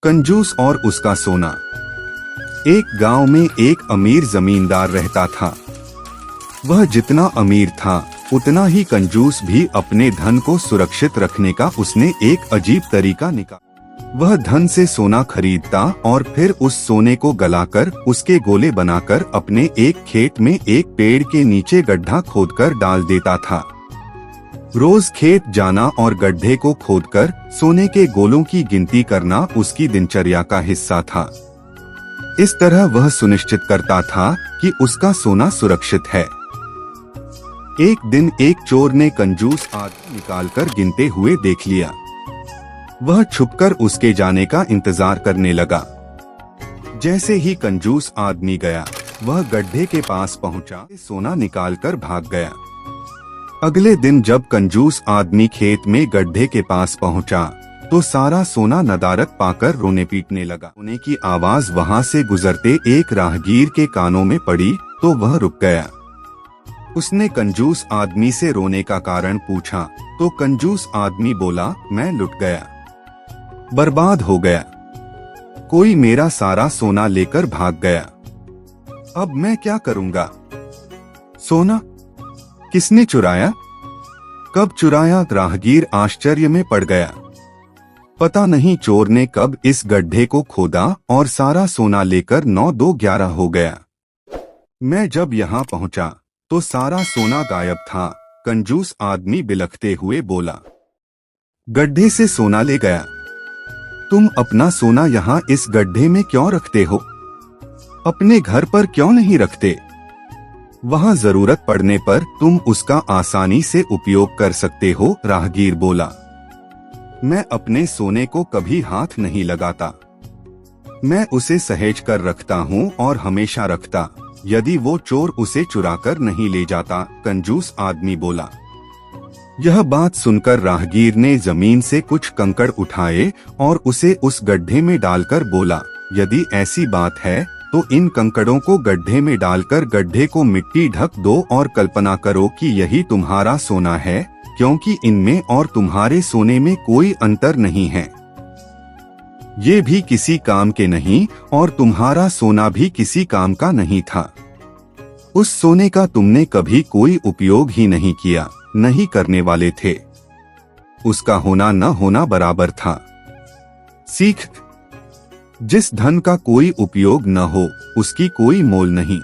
कंजूस और उसका सोना। एक गांव में एक अमीर जमींदार रहता था। वह जितना अमीर था उतना ही कंजूस भी। अपने धन को सुरक्षित रखने का उसने एक अजीब तरीका निकाला। वह धन से सोना खरीदता और फिर उस सोने को गलाकर उसके गोले बनाकर अपने एक खेत में एक पेड़ के नीचे गड्ढा खोदकर डाल देता था। रोज खेत जाना और गड्ढे को खोदकर सोने के गोलों की गिनती करना उसकी दिनचर्या का हिस्सा था। इस तरह वह सुनिश्चित करता था कि उसका सोना सुरक्षित है। एक दिन एक चोर ने कंजूस आदमी निकालकर गिनते हुए देख लिया। वह छुपकर उसके जाने का इंतजार करने लगा। जैसे ही कंजूस आदमी गया, वह गड्ढे के पास पहुंचा, सोना निकालकर भाग गया। अगले दिन जब कंजूस आदमी खेत में गड्ढे के पास पहुंचा, तो सारा सोना नदारद पाकर रोने पीटने लगा। रोने की आवाज वहां से गुजरते एक राहगीर के कानों में पड़ी तो वह रुक गया। उसने कंजूस आदमी से रोने का कारण पूछा तो कंजूस आदमी बोला, मैं लुट गया, बर्बाद हो गया। कोई मेरा सारा सोना लेकर भाग गया। अब मैं क्या करूंगा? सोना किसने चुराया? कब चुराया? राहगीर आश्चर्य में पड़ गया। पता नहीं चोर ने कब इस गड्ढे को खोदा और सारा सोना लेकर 9-2-11 हो गया। मैं जब यहाँ पहुंचा तो सारा सोना गायब था। कंजूस आदमी बिलखते हुए बोला, गड्ढे से सोना ले गया। तुम अपना सोना यहाँ इस गड्ढे में क्यों रखते हो? अपने घर पर क्यों नहीं रखते? वहाँ जरूरत पड़ने पर तुम उसका आसानी से उपयोग कर सकते हो। राहगीर बोला, मैं अपने सोने को कभी हाथ नहीं लगाता। मैं उसे सहेज कर रखता हूँ और हमेशा रखता, यदि वो चोर उसे चुराकर नहीं ले जाता। कंजूस आदमी बोला। यह बात सुनकर राहगीर ने जमीन से कुछ कंकड़ उठाए और उसे उस गड्ढे में डालकर बोला, यदि ऐसी बात है तो इन कंकड़ों को गड्ढे में डालकर गड्ढे को मिट्टी ढक दो और कल्पना करो कि यही तुम्हारा सोना है, क्योंकि इनमें और तुम्हारे सोने में कोई अंतर नहीं है। ये भी किसी काम के नहीं और तुम्हारा सोना भी किसी काम का नहीं था। उस सोने का तुमने कभी कोई उपयोग ही नहीं किया, नहीं करने वाले थे। उसका होना न होना बराबर था। सीख, जिस धन का कोई उपयोग न हो उसकी कोई मोल नहीं।